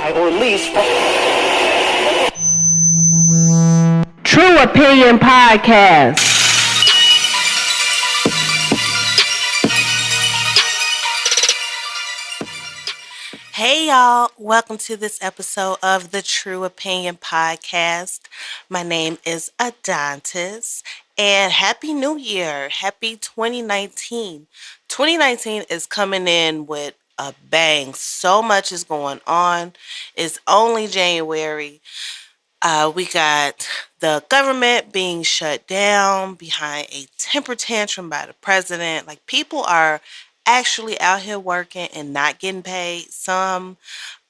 guy, or at least True Opinion Podcast. Hey y'all, welcome to this episode of the True Opinion Podcast. My name is Adontaus and Happy New Year. Happy 2019. 2019 is coming in with a bang. So much is going on. It's only January. We got the government being shut down behind a temper tantrum by the president. Like, people are actually out here working and not getting paid. Some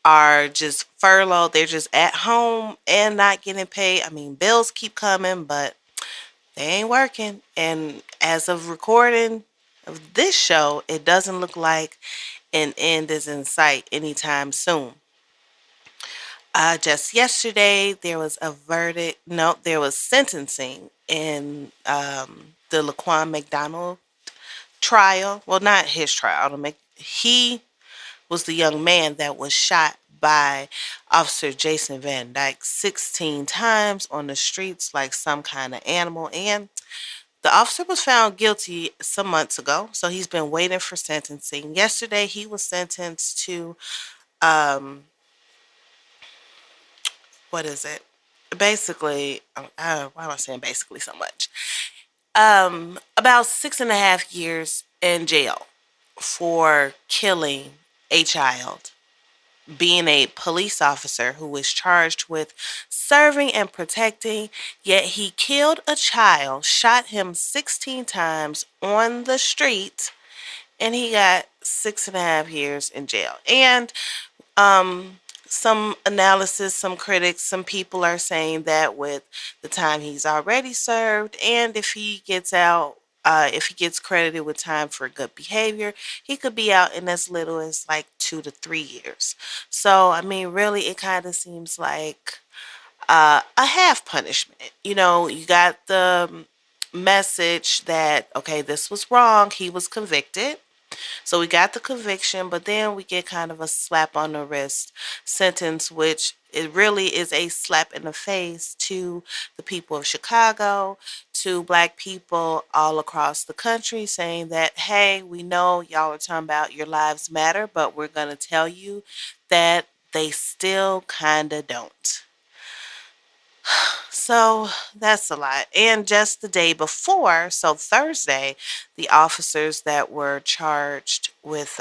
are just furloughed. They're just at home and not getting paid. I mean, bills keep coming, but they ain't working. And as of recording of this show, it doesn't look like an end is in sight anytime soon. Just yesterday, there was a verdict. No, there was sentencing in the Laquan McDonald trial. Well, not his trial. He was the young man that was shot by Officer Jason Van Dyke 16 times on the streets like some kind of animal. And the officer was found guilty some months ago, so he's been waiting for sentencing. Yesterday, he was sentenced to, um, what is it? Basically, why am I saying basically so much? About 6.5 years in jail for killing a child, being a police officer who was charged with serving and protecting, yet he killed a child, shot him 16 times on the street, and he got 6.5 years in jail. And some analysis, some critics, some people are saying that with the time he's already served, and if he gets out, if he gets credited with time for good behavior, he could be out in as little as like 2 to 3 years. So, I mean, really, it kind of seems like a half punishment. You know, you got the message that, okay, this was wrong, he was convicted. So we got the conviction, but then we get kind of a slap on the wrist sentence, which it really is a slap in the face to the people of Chicago, to Black people all across the country, saying that, hey, we know y'all are talking about your lives matter, but we're going to tell you that they still kind of don't. So that's a lot. And just the day before, so Thursday, the officers that were charged with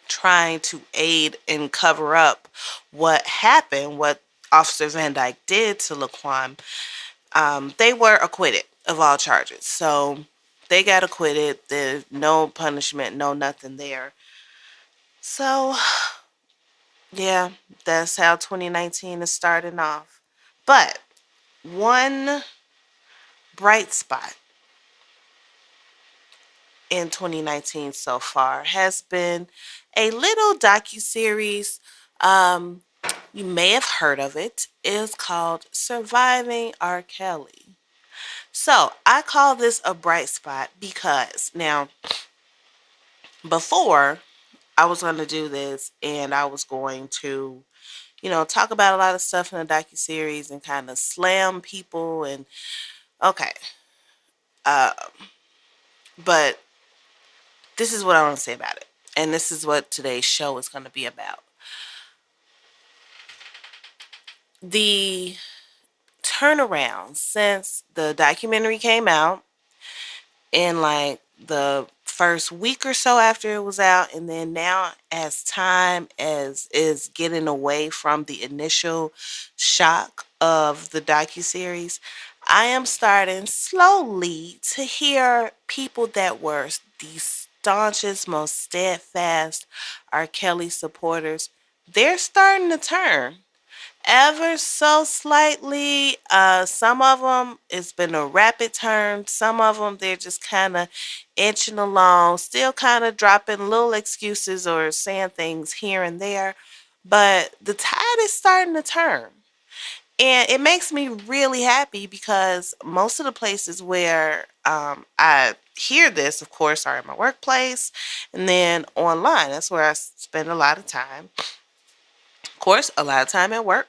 trying to aid and cover up what happened, what Officer Van Dyke did to Laquan, they were acquitted of all charges. So they got acquitted. There's no punishment, no nothing there. So, yeah, that's how 2019 is starting off. But one bright spot in 2019 so far has been a little docuseries. Um, you may have heard of it. It's called Surviving R. Kelly. So I call this a bright spot because now, before I was going to do this and I was going to, talk about a lot of stuff in the docuseries and kind of slam people and okay. Um, but this is what I want to say about it. And this is what today's show is going to be about. The turnaround since the documentary came out, in like the first week or so after it was out, and then now as time as is getting away from the initial shock of the docuseries, I am starting slowly to hear people that were the staunchest, most steadfast R. Kelly supporters, they're starting to turn ever so slightly. Some of them, it's been a rapid turn. Some of them, they're just kind of inching along, still kind of dropping little excuses or saying things here and there. But the tide is starting to turn. And it makes me really happy because most of the places where I hear this, of course, are in my workplace and then online. That's where I spend a lot of time. Of course, a lot of time at work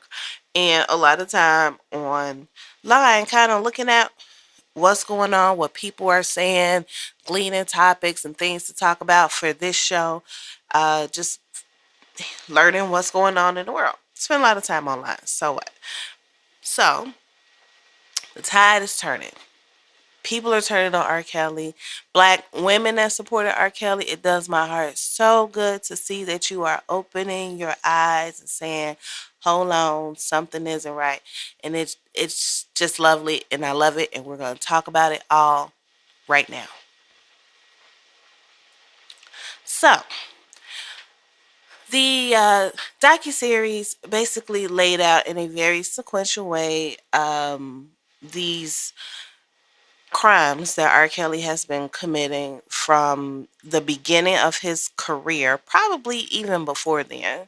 and a lot of time online, kind of looking at what's going on, what people are saying, gleaning topics and things to talk about for this show. Just learning what's going on in the world. Spend a lot of time online. So what? So the tide is turning. People are turning on R. Kelly. Black women that supported R. Kelly, it does my heart so good to see that you are opening your eyes and saying, hold on, something isn't right. And it's just lovely and I love it. And we're going to talk about it all right now. So the docuseries basically laid out in a very sequential way these crimes that R. Kelly has been committing from the beginning of his career, probably even before then,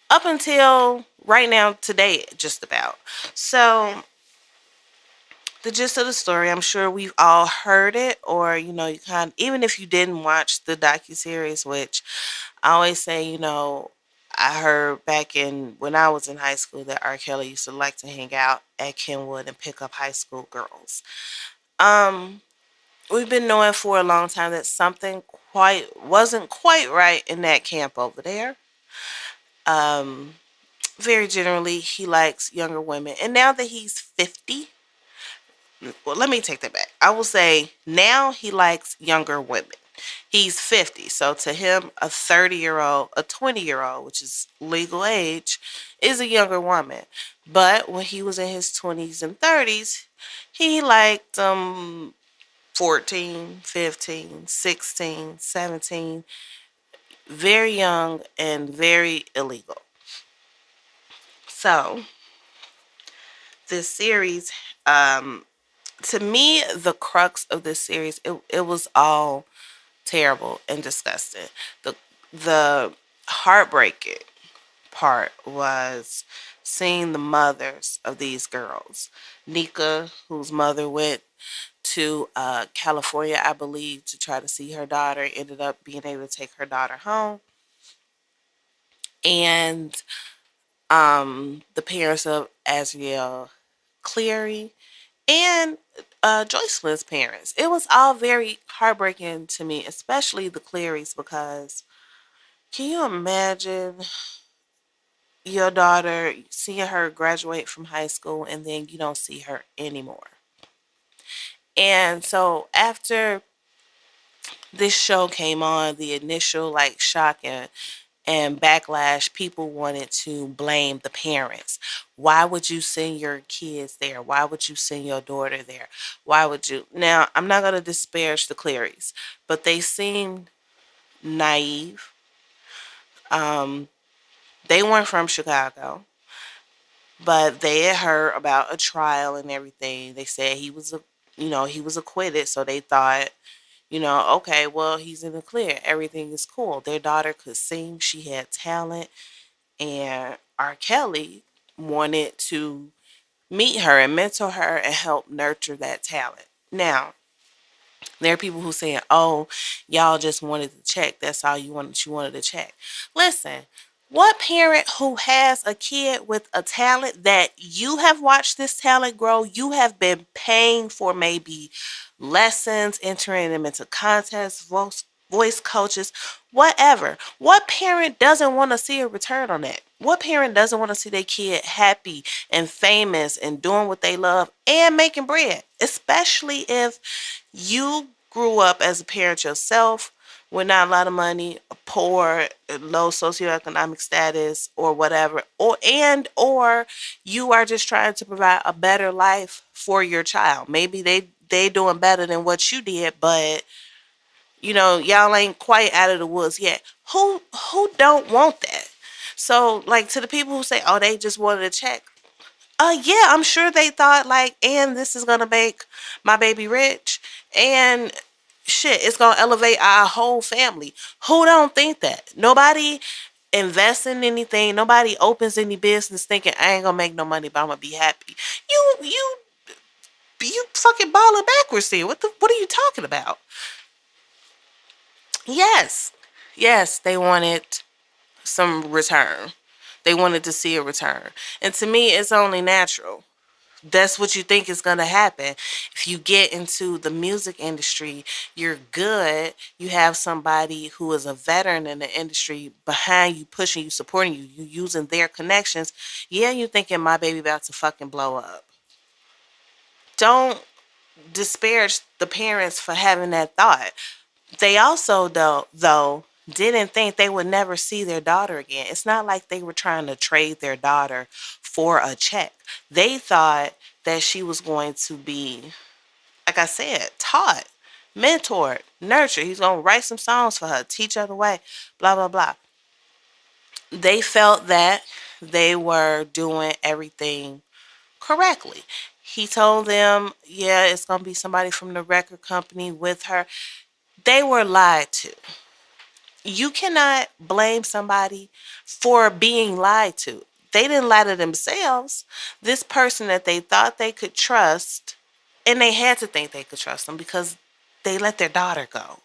up until right now, today, just about. So, the gist of the story, I'm sure we've all heard it, or you kind of, even if you didn't watch the docuseries, which I always say, I heard back in when I was in high school that R. Kelly used to like to hang out at Kenwood and pick up high school girls. Um, we've been knowing for a long time that something quite wasn't quite right in that camp over there. Um, very generally, he likes younger women, and now that he's 50, well, let me take that back. I will say now he likes younger women. He's 50, so to him, a 30-year-old, a 20-year-old, which is legal age, is a younger woman. But when he was in his 20s and 30s, he liked 14, 15, 16, 17, very young and very illegal. So, this series, to me, the crux of this series, it was all terrible and disgusting. The heartbreaking part was seeing the mothers of these girls. Nika, whose mother went to California, I believe, to try to see her daughter, ended up being able to take her daughter home. And the parents of Azriel Cleary and Joycelyn's parents. It was all very heartbreaking to me, especially the Clearys, because can you imagine your daughter, seeing her graduate from high school and then you don't see her anymore? And so after this show came on, the initial like shock and backlash, people wanted to blame the parents. Why would you send your kids there? Why would you send your daughter there? Why would you? Now, I'm not going to disparage the Clearys, but they seemed naive. Um, they weren't from Chicago, but they had heard about a trial and everything. They said he was acquitted, so they thought, okay, well, he's in the clear. Everything is cool. Their daughter could sing. She had talent. And R. Kelly wanted to meet her and mentor her and help nurture that talent. Now, there are people who saying, "Oh, y'all just wanted to check. That's all you wanted. You wanted to check." Listen, what parent who has a kid with a talent that you have watched this talent grow, you have been paying for maybe lessons, entering them into contests, voice coaches, whatever. What parent doesn't want to see a return on that? What parent doesn't want to see their kid happy and famous and doing what they love and making bread? Especially if you grew up as a parent yourself with not a lot of money, poor, low socioeconomic status, or whatever, or you are just trying to provide a better life for your child. Maybe they doing better than what you did, but y'all ain't quite out of the woods yet. Who don't want that? So, like, to the people who say, "Oh, they just wanted to check," yeah, I'm sure they thought like, and this is gonna make my baby rich, and shit, it's gonna elevate our whole family. Who don't think that? Nobody invests in anything. Nobody opens any business thinking I ain't gonna make no money, but I'm gonna be happy. You fucking balling backwards here. What are you talking about? Yes, yes, they wanted some return. They wanted to see a return. And to me, it's only natural. That's what you think is going to happen. If you get into the music industry, you're good. You have somebody who is a veteran in the industry behind you, pushing you, supporting you, you using their connections. Yeah, you thinking my baby about to fucking blow up. Don't disparage the parents for having that thought. They also, though, didn't think they would never see their daughter again. It's not like they were trying to trade their daughter for a check. They thought that she was going to be, like I said, taught, mentored, nurtured. He's going to write some songs for her, teach her the way, blah, blah, blah. They felt that they were doing everything correctly. He told them, yeah, it's going to be somebody from the record company with her. They were lied to. You cannot blame somebody for being lied to. They didn't lie to themselves. This person that they thought they could trust, and they had to think they could trust them because they let their daughter go.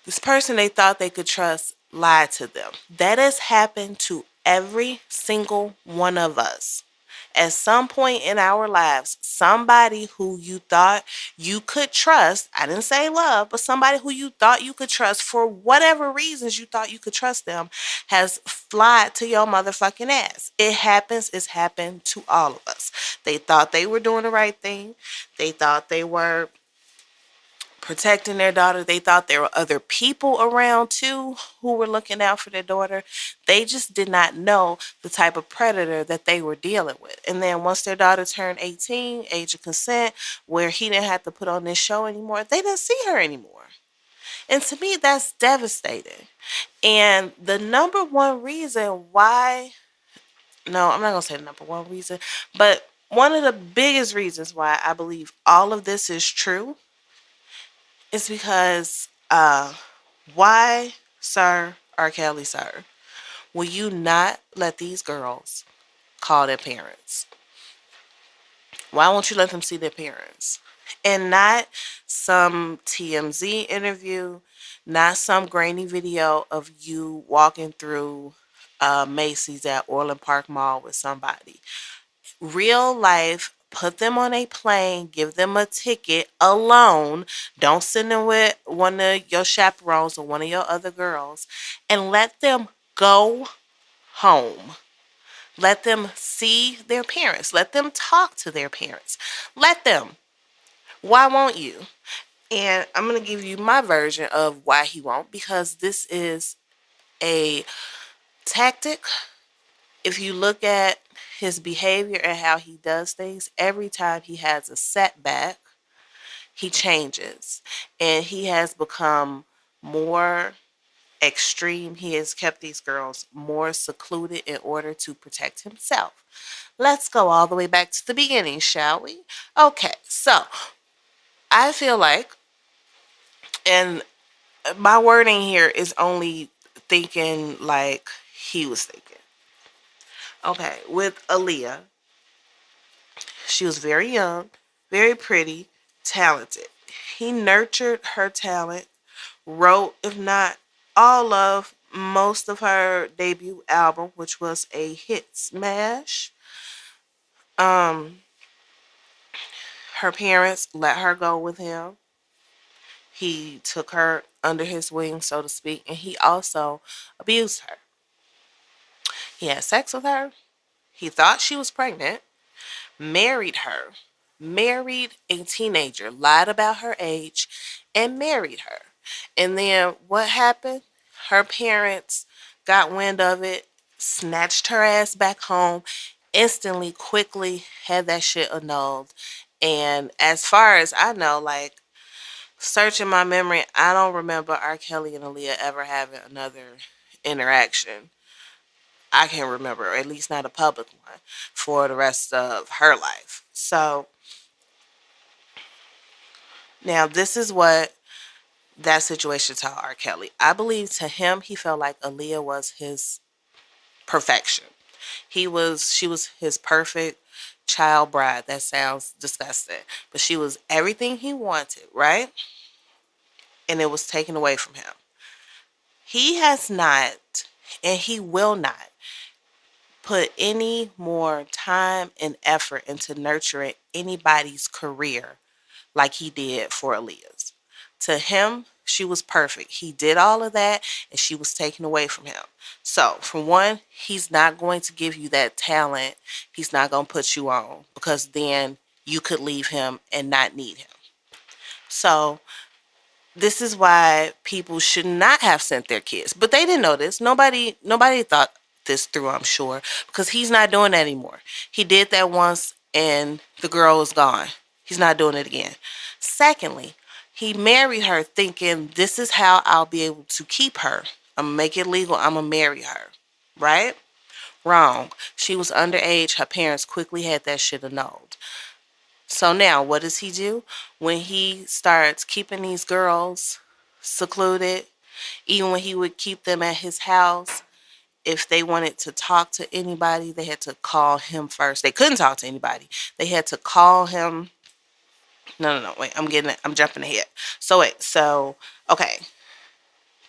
This person they thought they could trust lied to them. That has happened to every single one of us. At some point in our lives, somebody who you thought you could trust, I didn't say love, but somebody who you thought you could trust for whatever reasons you thought you could trust them, has lied to your motherfucking ass. It happens. It's happened to all of us. They thought they were doing the right thing. They thought they were protecting their daughter. They thought there were other people around too who were looking out for their daughter. They just did not know the type of predator that they were dealing with. And then once their daughter turned 18, age of consent, where he didn't have to put on this show anymore, they didn't see her anymore. And to me, that's devastating. And the number one reason why, no, I'm not going to say the number one reason, but one of the biggest reasons why I believe all of this is true, it's because why, sir, R. Kelly, sir, will you not let these girls call their parents? Why won't you let them see their parents? And not some TMZ interview, not some grainy video of you walking through Macy's at Orland Park Mall with somebody. Real life, put them on a plane, give them a ticket alone. Don't send them with one of your chaperones or one of your other girls, and let them go home. Let them see their parents. Let them talk to their parents. Let them. Why won't you? And I'm going to give you my version of why he won't, because this is a tactic. If you look at his behavior and how he does things, every time he has a setback, he changes. And he has become more extreme. He has kept these girls more secluded in order to protect himself. Let's go all the way back to the beginning, shall we? Okay, so I feel like, and my wording here is only thinking like he was thinking. Okay, with Aaliyah, she was very young, very pretty, talented. He nurtured her talent, wrote, if not all of, most of her debut album, which was a hit smash. Her parents let her go with him. He took her under his wing, so to speak, and he also abused her. He had sex with her. He thought she was pregnant, married her, married a teenager, lied about her age, and married her. And then what happened? Her parents got wind of it, snatched her ass back home, instantly, quickly had that shit annulled. And as far as I know, like, searching my memory, I don't remember R. Kelly and Aaliyah ever having another interaction. I can remember, or at least not a public one, for the rest of her life. So now this is what that situation taught R. Kelly. I believe to him, he felt like Aaliyah was his perfection. She was his perfect child bride. That sounds disgusting, but she was everything he wanted, right? And it was taken away from him. He has not And he will not put any more time and effort into nurturing anybody's career like he did for Aaliyah's. To him, she was perfect. He did all of that and she was taken away from him. So, for one, he's not going to give you that talent. He's not going to put you on because then you could leave him and not need him. So, this is why people should not have sent their kids. But they didn't know this. Nobody thought this through, I'm sure, because he's not doing that anymore. He did that once and the girl is gone. He's not doing it again. Secondly, he married her thinking this is how I'll be able to keep her. I'm gonna make it legal. I'm gonna marry her. Right? Wrong. She was underage. Her parents quickly had that shit annulled. So now, what does he do? When he starts keeping these girls secluded, even when he would keep them at his house, if they wanted to talk to anybody, they had to call him first. They couldn't talk to anybody. They had to call him. No, wait, I'm jumping ahead. Okay,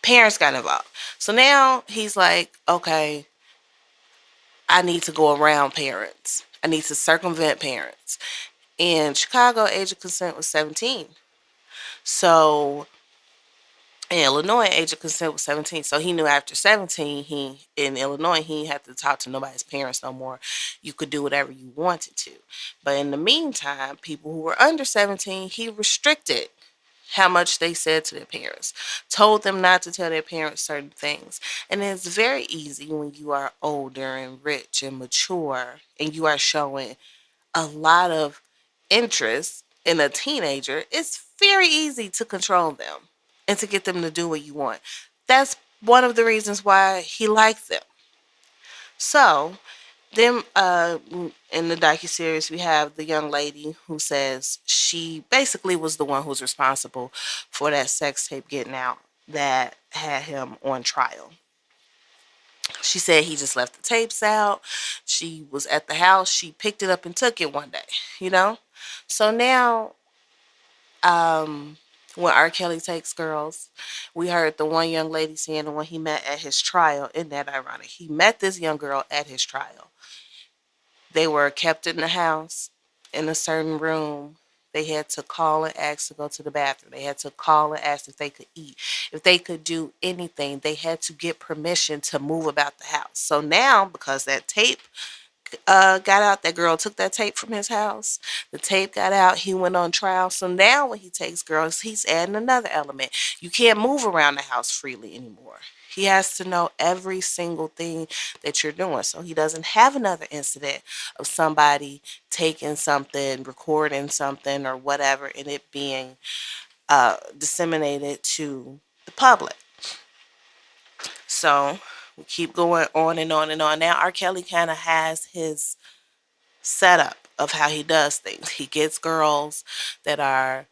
parents got involved. So now he's like, okay, I need to go around parents. I need to circumvent parents. In Chicago, age of consent was 17. So in Illinois, age of consent was 17. So he knew after 17, in Illinois, he had to talk to nobody's parents no more. You could do whatever you wanted to. But in the meantime, people who were under 17, he restricted how much they said to their parents, told them not to tell their parents certain things. And it's very easy when you are older and rich and mature and you are showing a lot of interest in a teenager, it's very easy to control them and to get them to do what you want. That's one of the reasons why he liked them. So, then in the docuseries, we have the young lady who says she basically was the one who's responsible for that sex tape getting out that had him on trial. She said he just left the tapes out. She was at the house. She picked it up and took it one day, you know? So now, when R. Kelly takes girls, we heard the one young lady saying the one he met at his trial. Isn't that ironic? He met this young girl at his trial. They were kept in the house in a certain room. They had to call and ask to go to the bathroom. They had to call and ask if they could eat. If they could do anything, they had to get permission to move about the house. So now, because that tape got out, that girl took that tape from his house. The tape got out. He went on trial. So now when he takes girls, he's adding another element. You can't move around the house freely anymore. He has to know every single thing that you're doing. So he doesn't have another incident of somebody taking something, recording something or whatever, and it being disseminated to the public. So we keep going on and on and on. Now R. Kelly kind of has his setup of how he does things. He gets girls that are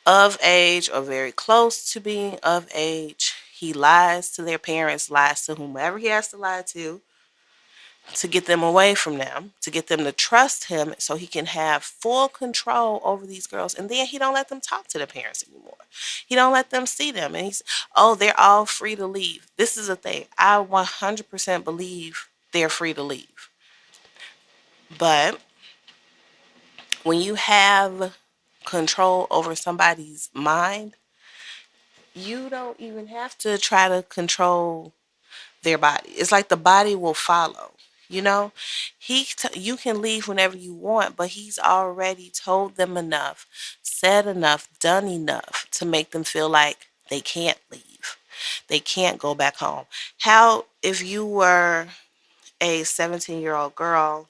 of age or very close to being of age. He lies to their parents, lies to whomever he has to lie to get them away from them, to get them to trust him so he can have full control over these girls. And then he don't let them talk to their parents anymore. He don't let them see them. And they're all free to leave. This is a thing. I 100% believe they're free to leave. But when you have control over somebody's mind, you don't even have to try to control their body. It's like the body will follow. You know, you can leave whenever you want, but he's already told them enough, said enough, done enough to make them feel like they can't leave. They can't go back home. How, if you were a 17-year-old girl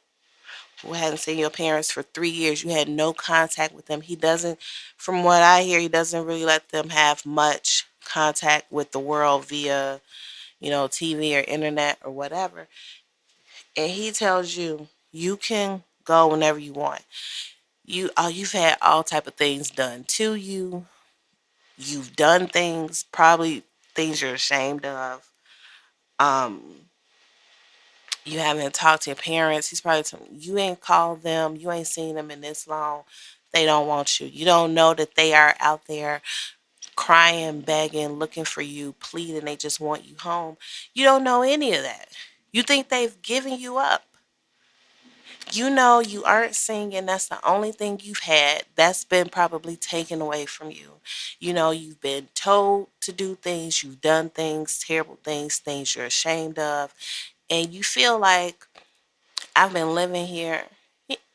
who hadn't seen your parents for 3 years, you had no contact with them. He doesn't, from what I hear, he doesn't really let them have much contact with the world via, TV or internet or whatever. And he tells you you can go whenever you want. You've had all type of things done to you. You've done things, probably things you're ashamed of. Um, you haven't talked to your parents. He's probably telling you ain't called them. You ain't seen them in this long. They don't want you. You don't know that they are out there crying, begging, looking for you, pleading, they just want you home. You don't know any of that. You think they've given you up. You know you aren't singing. That's the only thing you've had. That's been probably taken away from you. You know, you've been told to do things. You've done things, terrible things, things you're ashamed of. And you feel like I've been living here.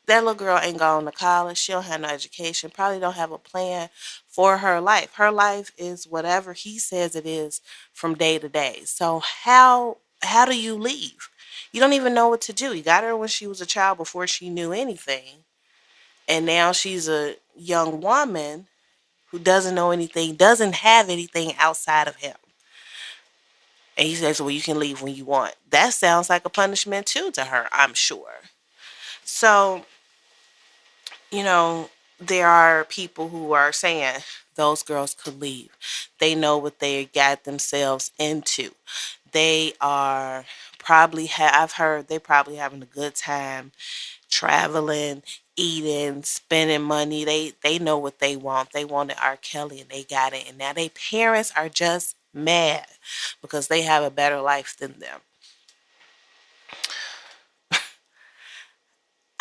That little girl ain't gone to college. She don't have no education. Probably don't have a plan for her life. Her life is whatever he says it is from day to day. So how do you leave? You don't even know what to do. You got her when she was a child before she knew anything. And now she's a young woman who doesn't know anything, doesn't have anything outside of him. And he says, well, you can leave when you want. That sounds like a punishment too to her, I'm sure. So, you know, there are people who are saying those girls could leave. They know what they got themselves into. They are probably, I've heard they probably having a good time traveling, eating, spending money. They know what they want. They wanted R. Kelly and they got it. And now their parents are just mad because they have a better life than them.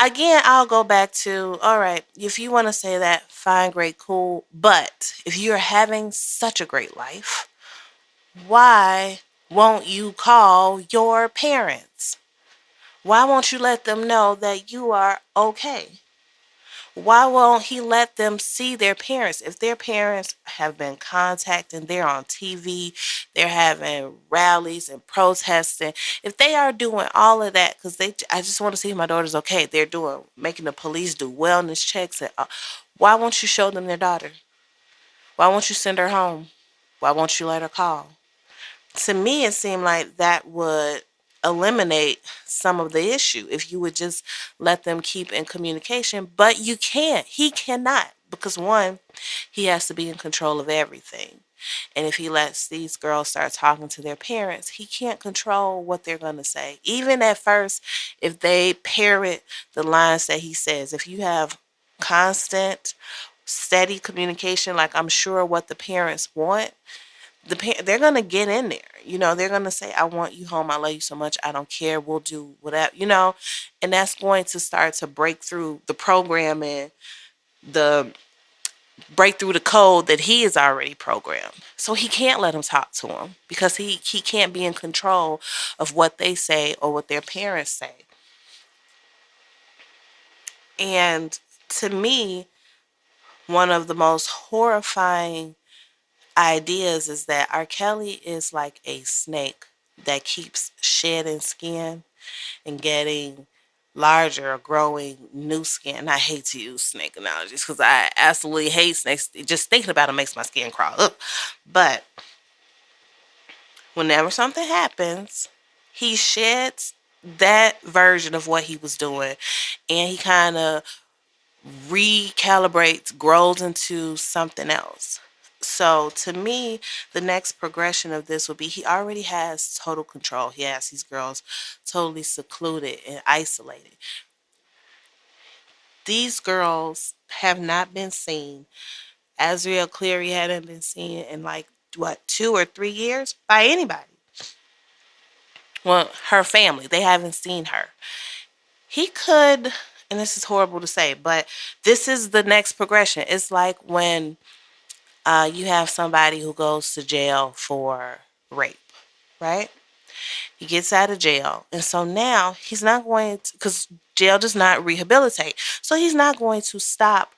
Again, I'll go back to, all right, if you want to say that, fine, great, cool. But if you're having such a great life, why won't you call your parents? Why won't you let them know that you are okay? Why won't he let them see their parents? If their parents have been contacting, they're on TV, they're having rallies and protesting. If they are doing all of that, because I just want to see if my daughter's okay. They're making the police do wellness checks. And, why won't you show them their daughter? Why won't you send her home? Why won't you let her call? To me, it seemed like that would eliminate some of the issue if you would just let them keep in communication. But you can't. He cannot. Because one, he has to be in control of everything. And if he lets these girls start talking to their parents, he can't control what they're going to say. Even at first, if they parrot the lines that he says, if you have constant, steady communication, like I'm sure what the parents want, they're gonna get in there. You know, they're gonna say, "I want you home. I love you so much. I don't care. We'll do whatever." You know, and that's going to start to break through the programming, the break through the code that he is already programmed. So he can't let them talk to him because he can't be in control of what they say or what their parents say. And to me, one of the most horrifying ideas is that R. Kelly is like a snake that keeps shedding skin and getting larger or growing new skin. I hate to use snake analogies because I absolutely hate snakes. Just thinking about it makes my skin crawl. Ugh. But whenever something happens, he sheds that version of what he was doing and he kind of recalibrates, grows into something else. So to me, the next progression of this would be he already has total control. He has these girls totally secluded and isolated. These girls have not been seen. Azriel Cleary hadn't been seen in like what 2 or 3 years by anybody. Well, her family, they haven't seen her. He could, and this is horrible to say, but this is the next progression. It's like when you have somebody who goes to jail for rape, right? He gets out of jail. And so now he's not going to, because jail does not rehabilitate. So he's not going to stop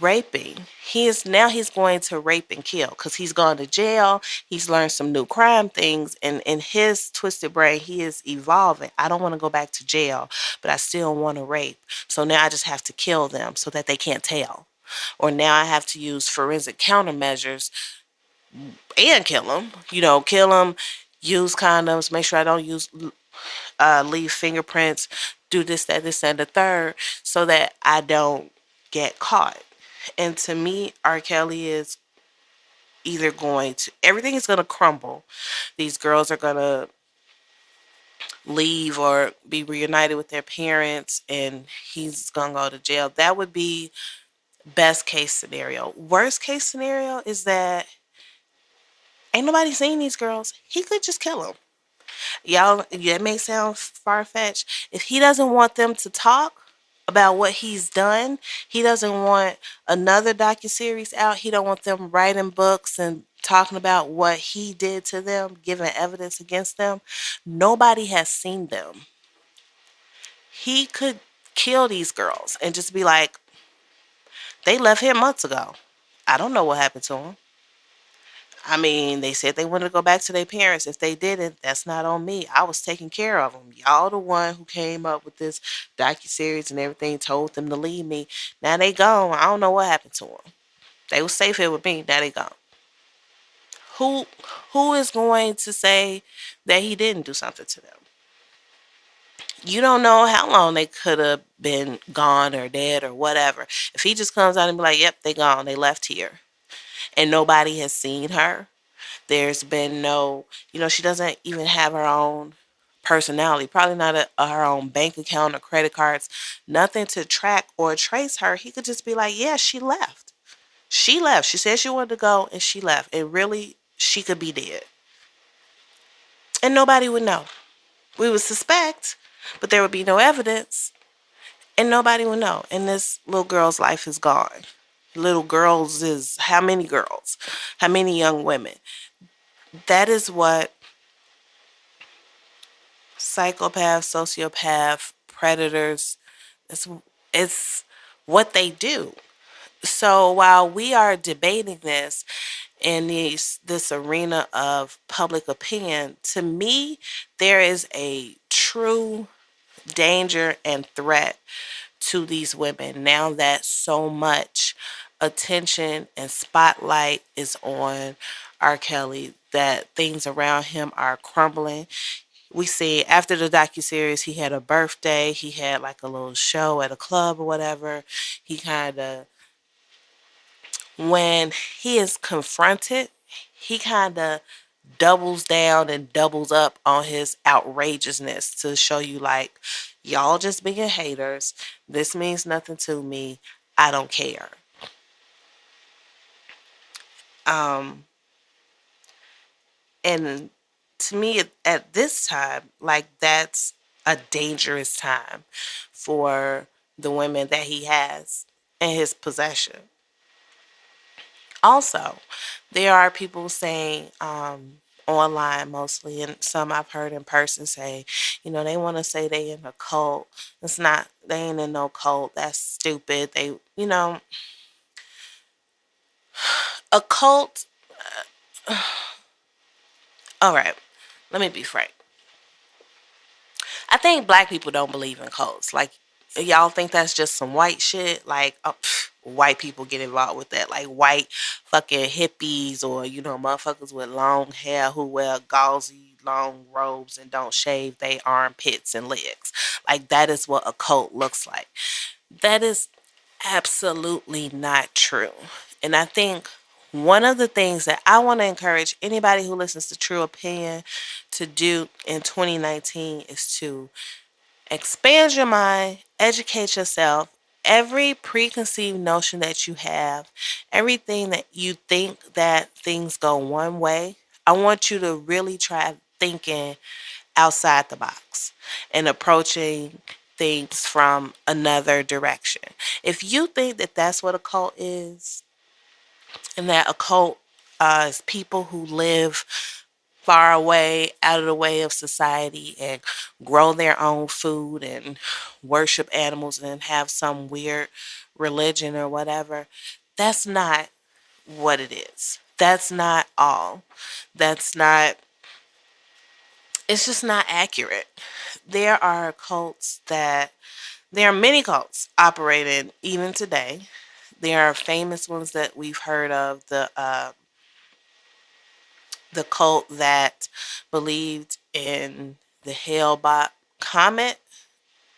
raping. He's going to rape and kill because he's gone to jail. He's learned some new crime things. And in his twisted brain, he is evolving. I don't want to go back to jail, but I still want to rape. So now I just have to kill them so that they can't tell. Or now I have to use forensic countermeasures and kill them. You know, kill them, use condoms, make sure I don't leave fingerprints, do this, and the third, so that I don't get caught. And to me, R. Kelly is either everything is going to crumble. These girls are going to leave or be reunited with their parents, and he's going to go to jail. That would be best case scenario. Worst case scenario is that Ain't nobody seen these girls. He could just kill them. Y'all, that may sound far-fetched. If he doesn't want them to talk about what he's done, he doesn't want another docuseries out. He don't want them writing books and talking about what he did to them, giving evidence against them. Nobody has seen them. He could kill these girls and just be like, they left here months ago. I don't know what happened to them. I mean, they said they wanted to go back to their parents. If they didn't, that's not on me. I was taking care of them. Y'all the one who came up with this docuseries and everything, told them to leave me. Now they gone. I don't know what happened to them. They was safe here with me. Now they gone. Who who is going to say that he didn't do something to them? You don't know how long they could have been gone or dead or whatever. If he just comes out and be like, yep, they gone. They left here. And nobody has seen her. There's been no, she doesn't even have her own personality, probably not her own bank account or credit cards, nothing to track or trace her. He could just be like, yeah, she left. She left. She said she wanted to go and she left. And really, she could be dead. And nobody would know. We would suspect, but there would be no evidence and nobody would know. And this little girl's life is gone. Little girls is how many girls? How many young women? That is what psychopaths, sociopath, predators, it's what they do. So while we are debating this in this arena of public opinion, to me, there is a true danger and threat to these women now that so much attention and spotlight is on R. Kelly, that things around him are crumbling. We see after the docuseries, he had a birthday. He had like a little show at a club or whatever. He kind of, when he is confronted, he kind of doubles down and doubles up on his outrageousness to show you like, y'all just being haters. This means nothing to me. I don't care. Um, and to me, at this time, like that's a dangerous time for the women that he has in his possession. Also, there are people saying online mostly, and some I've heard in person say, they want to say they in a cult. It's not, they ain't in no cult. That's stupid. A cult. All right, let me be frank. I think black people don't believe in cults. Like, y'all think that's just some white shit? Like, white people get involved with that. Like, white fucking hippies or, motherfuckers with long hair who wear gauzy long robes and don't shave their armpits and legs. Like, that is what a cult looks like. That is absolutely not true. And I think one of the things that I want to encourage anybody who listens to True Opinion to do in 2019 is to expand your mind, educate yourself. Every preconceived notion that you have, everything that you think that things go one way, I want you to really try thinking outside the box and approaching things from another direction. If you think that that's what a cult is, and that a cult is people who live far away, out of the way of society, and grow their own food and worship animals and have some weird religion or whatever, that's not what it is. That's not all. That's not, it's just not accurate. There are there are many cults operating even today. There are famous ones that we've heard of. The cult that believed in the Hale-Bopp comet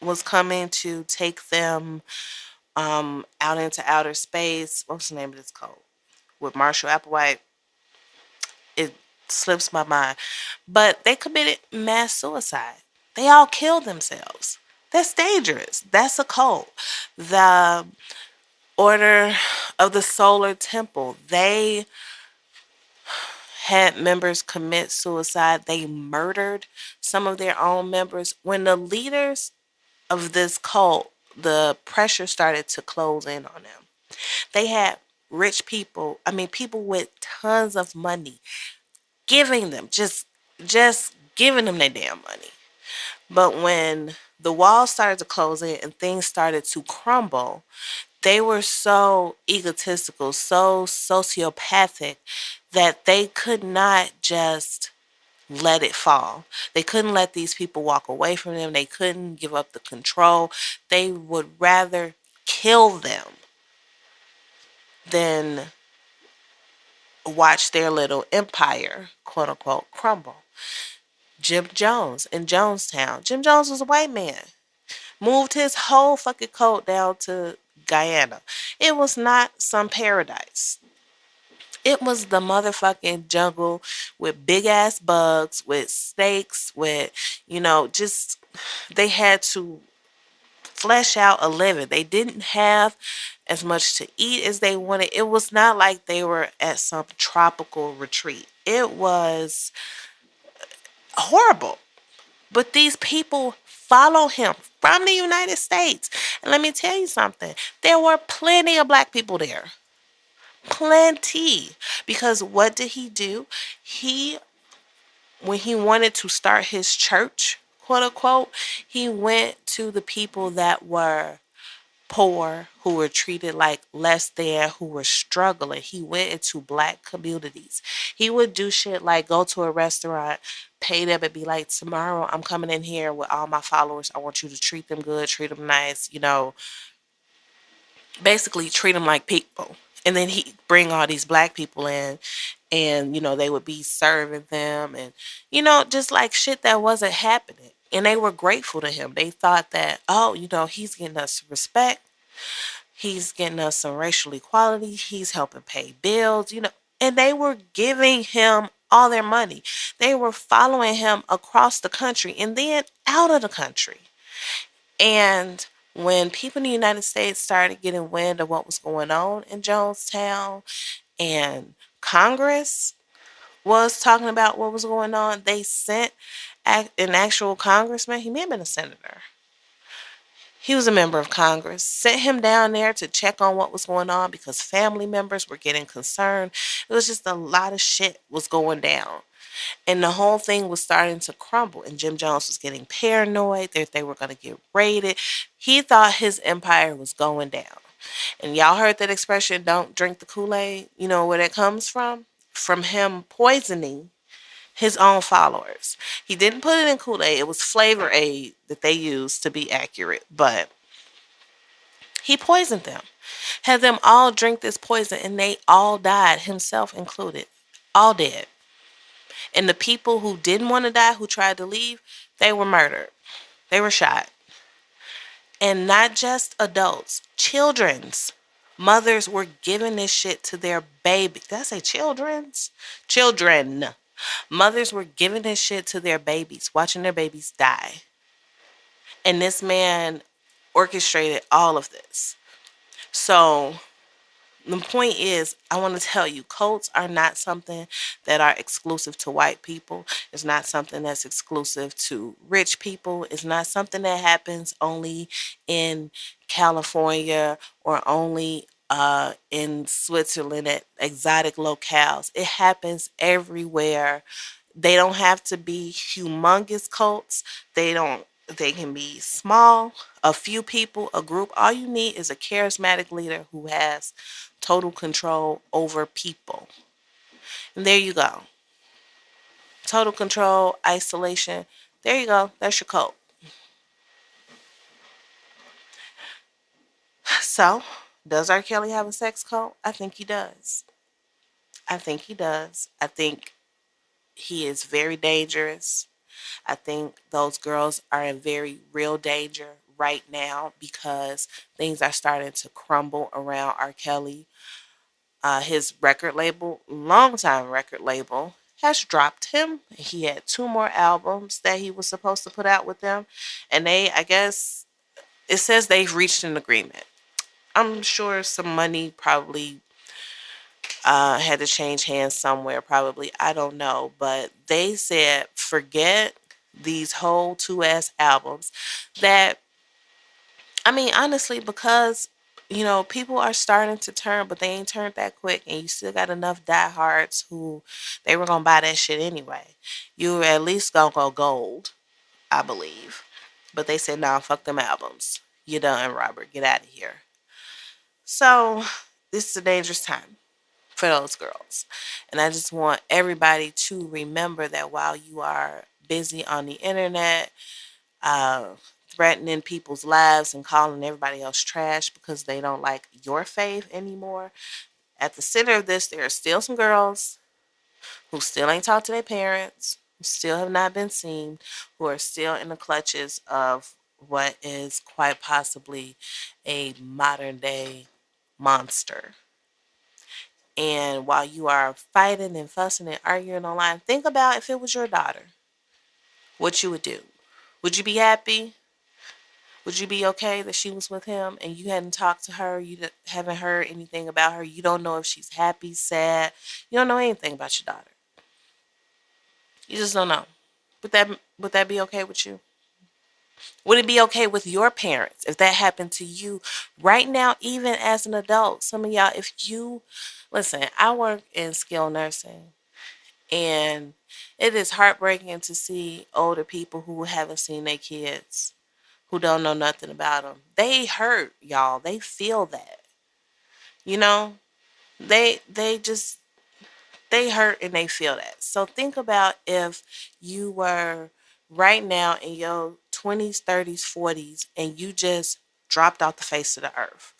was coming to take them out into outer space. What's the name of this cult? With Marshall Applewhite. It slips my mind. But they committed mass suicide. They all killed themselves. That's dangerous. That's a cult. The Order of the Solar Temple, they had members commit suicide. They murdered some of their own members. When the leaders of this cult, the pressure started to close in on them. They had rich people, I mean people with tons of money, giving them just giving them their damn money. But when the walls started to close in and things started to crumble, they were so egotistical, so sociopathic that they could not just let it fall. They couldn't let these people walk away from them. They couldn't give up the control. They would rather kill them than watch their little empire, quote unquote, crumble. Jim Jones in Jonestown. Jim Jones was a white man. Moved his whole fucking cult down to Guyana. It was not some paradise. It was the motherfucking jungle with big ass bugs, with snakes, with, just they had to flesh out a living. They didn't have as much to eat as they wanted. It was not like they were at some tropical retreat. It was horrible. But these people follow him from the United States. And let me tell you something. There were plenty of black people there. Plenty. Because what did he do? When he wanted to start his church, quote unquote, he went to the people that were poor, who were treated like less than, who were struggling. He went into black communities. He would do shit like go to a restaurant, pay them and be like, tomorrow I'm coming in here with all my followers. I want you to treat them good, treat them nice, basically treat them like people. And then he bring all these black people in and, they would be serving them and, just like shit that wasn't happening. And they were grateful to him. They thought that, oh, he's getting us respect. He's getting us some racial equality. He's helping pay bills, and they were giving him all their money. They were following him across the country and then out of the country. And when people in the United States started getting wind of what was going on in Jonestown and Congress was talking about what was going on, they sent an actual congressman. He may have been a senator. He was a member of Congress, sent him down there to check on what was going on because family members were getting concerned. It was just a lot of shit was going down. And the whole thing was starting to crumble. And Jim Jones was getting paranoid that they were going to get raided. He thought his empire was going down. And y'all heard that expression, don't drink the Kool-Aid? You know where that comes from? From him poisoning his own followers. He didn't put it in Kool-Aid. It was flavor aid that they used to be accurate. But he poisoned them. Had them all drink this poison and they all died, himself included. All dead. And the people who didn't want to die, who tried to leave, they were murdered. They were shot. And not just adults, children's mothers were giving this shit to their baby. Did I say children's? Children. Mothers were giving this shit to their babies, watching their babies die. And this man orchestrated all of this. So the point is, I want to tell you, cults are not something that are exclusive to white people. It's not something that's exclusive to rich people. It's not something that happens only in California or only in Switzerland at exotic locales. It happens everywhere. They don't have to be humongous cults. They can be small, a few people, a group. All you need is a charismatic leader who has total control over people. And there you go. Total control, isolation. There you go. That's your cult. So, does R. Kelly have a sex cult? I think he does. I think he does. I think he is very dangerous. I think those girls are in very real danger right now because things are starting to crumble around R. Kelly. His record label, longtime record label, has dropped him. He had 2 more albums that he was supposed to put out with them. And I guess, it says they've reached an agreement. I'm sure some money probably Had to change hands somewhere, probably. I don't know. But they said, forget these whole two ass albums. That, I mean, honestly, because, people are starting to turn, but they ain't turned that quick. And you still got enough diehards who they were going to buy that shit anyway. You were at least going to go gold, I believe. But they said, nah, fuck them albums. You done, Robert. Get out of here. So, this is a dangerous time for those girls. And I just want everybody to remember that while you are busy on the internet, uh, threatening people's lives and calling everybody else trash because they don't like your faith anymore, at the center of this, there are still some girls who still ain't talked to their parents, who still have not been seen, who are still in the clutches of what is quite possibly a modern day monster. And while you are fighting and fussing and arguing online, think about if it was your daughter, what you would do. Would you be happy? Would you be okay that she was with him and you hadn't talked to her? You haven't heard anything about her. You don't know if she's happy, sad. You don't know anything about your daughter. You just don't know. Would that be okay with you? Would it be okay with your parents if that happened to you right now, even as an adult? Some of y'all, if you listen, I work in skilled nursing. And it is heartbreaking to see older people who haven't seen their kids, who don't know nothing about them. They hurt, y'all. They feel that. You know, they just they hurt and they feel that. So think about if you were right now in your 20s, 30s, 40s and you just dropped off the face of the earth.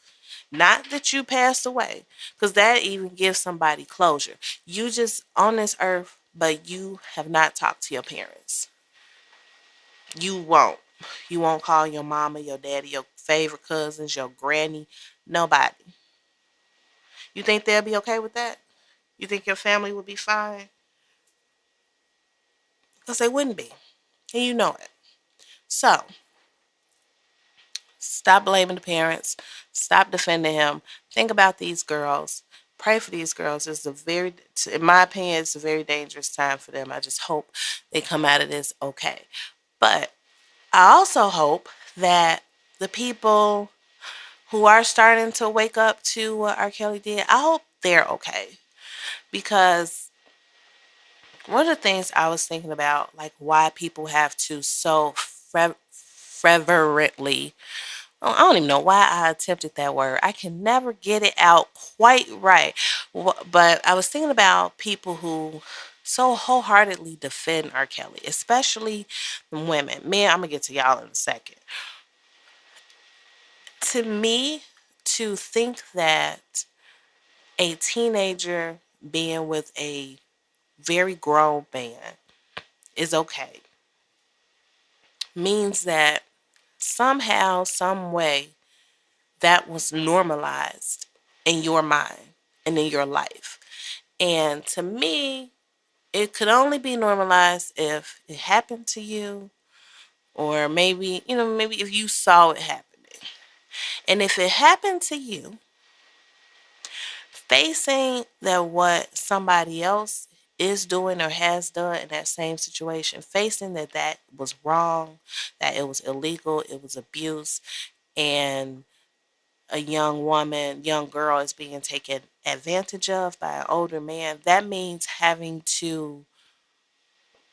Not that you passed away, because that even gives somebody closure. You just on this earth, but you have not talked to your parents. You won't. You won't call your mama, your daddy, your favorite cousins, your granny, nobody. You think they'll be okay with that? You think your family would be fine? Because they wouldn't be. And you know it. So, stop blaming the parents. Stop defending him. Think about these girls. Pray for these girls. In my opinion, it's a very dangerous time for them. I just hope they come out of this okay. But I also hope that the people who are starting to wake up to what R. Kelly did, I hope they're okay. Because one of the things I was thinking about, like why people have to so fervently, I don't even know why I attempted that word. I can never get it out quite right. But I was thinking about people who so wholeheartedly defend R. Kelly, especially the women. Man, I'm going to get to y'all in a second. To me, to think that a teenager being with a very grown man is okay means that somehow, some way, that was normalized in your mind and in your life. And to me, it could only be normalized if it happened to you, or maybe, maybe if you saw it happening. And if it happened to you, facing that what somebody else is doing or has done in that same situation, facing that was wrong, that it was illegal, it was abuse, and a young woman, young girl is being taken advantage of by an older man, that means having to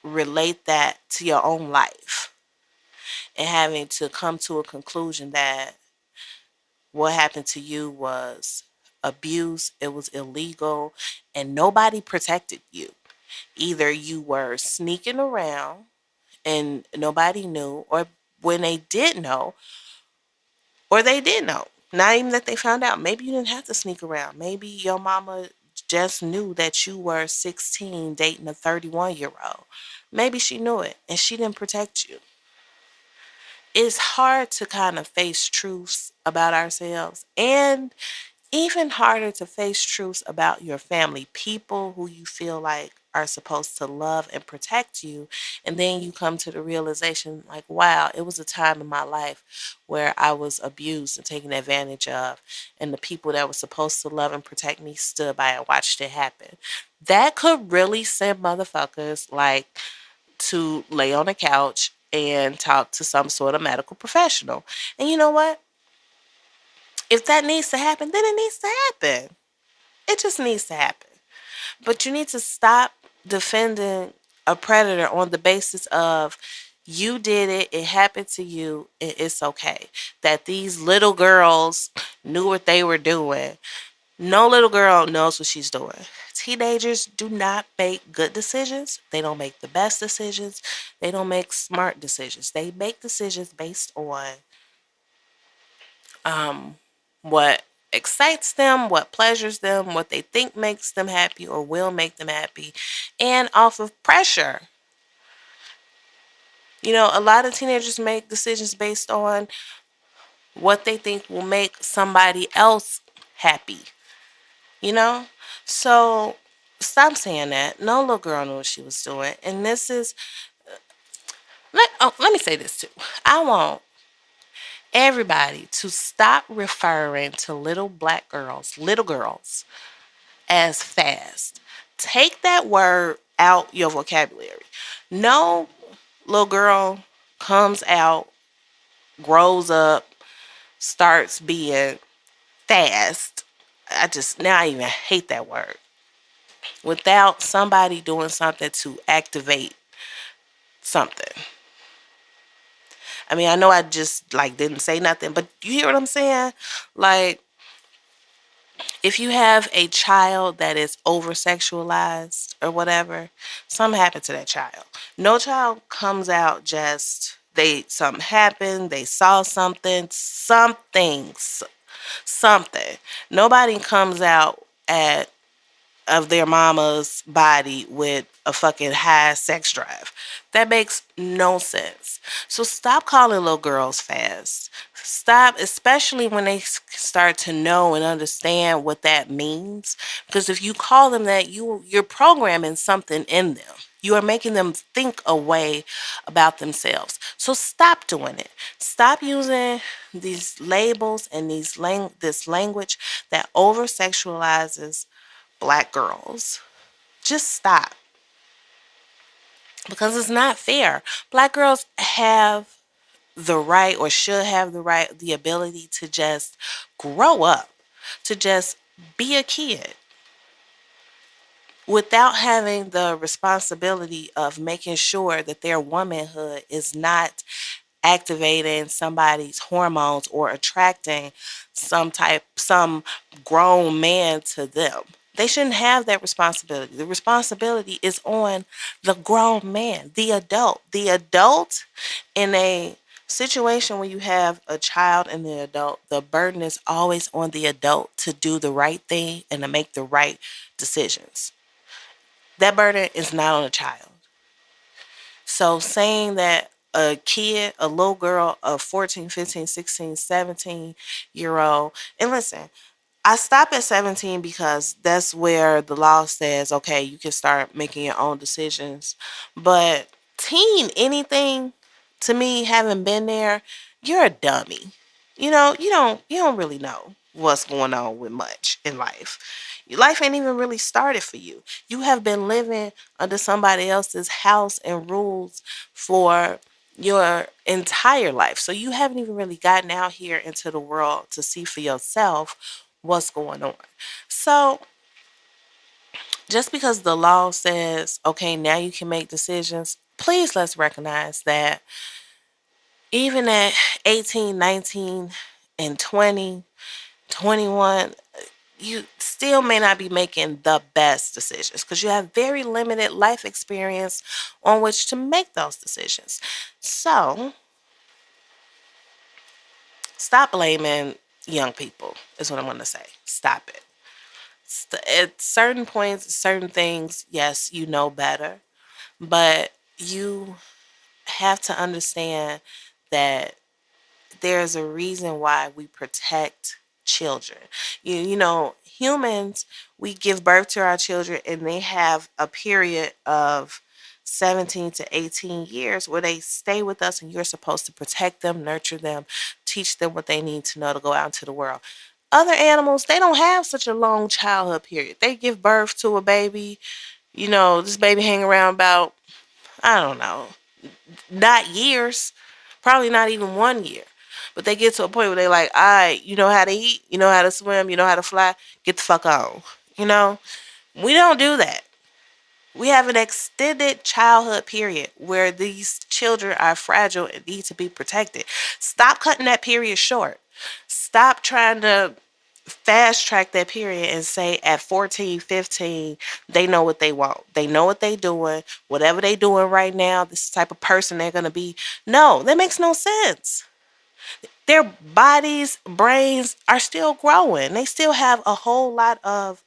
relate that to your own life and having to come to a conclusion that what happened to you was abuse, it was illegal, and nobody protected you. Either you were sneaking around and nobody knew, or when they did know, or they did know. Not even that they found out. Maybe you didn't have to sneak around. Maybe your mama just knew that you were 16 dating a 31-year-old. Maybe she knew it and she didn't protect you. It's hard to kind of face truths about ourselves, and even harder to face truths about your family, people who you feel like are supposed to love and protect you. And then you come to the realization, like, wow, it was a time in my life where I was abused and taken advantage of. And the people that were supposed to love and protect me stood by and watched it happen. That could really send motherfuckers like to lay on a couch and talk to some sort of medical professional. And you know what? If that needs to happen, then it needs to happen. It just needs to happen. But you need to stop defending a predator on the basis of you did it, it happened to you, and it's okay. That these little girls knew what they were doing. No little girl knows what she's doing. Teenagers do not make good decisions. They don't make the best decisions. They don't make smart decisions. They make decisions based on what excites them, what pleasures them, what they think makes them happy or will make them happy, and off of pressure. You know, a lot of teenagers make decisions based on what they think will make somebody else happy, you know? So stop saying that. No little girl knew what she was doing. And this is, let me say this too. I want everybody to stop referring to little girls, as fast. Take that word out your vocabulary. No little girl comes out, grows up, starts being fast. I even hate that word. Without somebody doing something to activate something. I mean, I know I just like didn't say nothing, but you hear what I'm saying? Like, if you have a child that is over sexualized or whatever, something happened to that child. No child comes out just something happened, they saw something. Nobody comes out at of their mama's body with a fucking high sex drive. That makes no sense. So stop calling little girls fast. Stop, especially when they start to know and understand what that means. Because if you call them that, you're programming something in them. You are making them think a way about themselves. So stop doing it. Stop using these labels and this language that over sexualizes black girls. Just stop. Because it's not fair. Black girls have the right, or should have the right, the ability to just grow up, to just be a kid without having the responsibility of making sure that their womanhood is not activating somebody's hormones or attracting some grown man to them. They shouldn't have that responsibility. The responsibility is on the grown man, the adult. The adult, in a situation where you have a child and the adult, the burden is always on the adult to do the right thing and to make the right decisions. That burden is not on a child. So saying that a kid, a little girl of 14, 15, 16, 17-year old, and listen, I stop at 17 because that's where the law says, okay, you can start making your own decisions. But teen anything, to me, having been there, you're a dummy. You don't really know what's going on with much in life. Life ain't even really started for you. You have been living under somebody else's house and rules for your entire life. So you haven't even really gotten out here into the world to see for yourself what's going on. So just because the law says, okay, now you can make decisions, please let's recognize that even at 18, 19, and 20, 21, you still may not be making the best decisions because you have very limited life experience on which to make those decisions. So stop blaming young people is what I'm going to say. Stop it. At certain points, certain things, yes, you know better, but you have to understand that there's a reason why we protect children. Humans, we give birth to our children and they have a period of 17 to 18 years where they stay with us and you're supposed to protect them, nurture them, teach them what they need to know to go out into the world. Other animals, they don't have such a long childhood period. They give birth to a baby, this baby hang around about, I don't know, not years, probably not even 1 year. But they get to a point where they like, all right, you know how to eat, you know how to swim, you know how to fly, get the fuck on. You know, we don't do that. We have an extended childhood period where these children are fragile and need to be protected. Stop cutting that period short. Stop trying to fast track that period and say at 14, 15, they know what they want. They know what they doing. Whatever they doing right now, this is the type of person they're going to be. No, that makes no sense. Their bodies, brains are still growing. They still have a whole lot of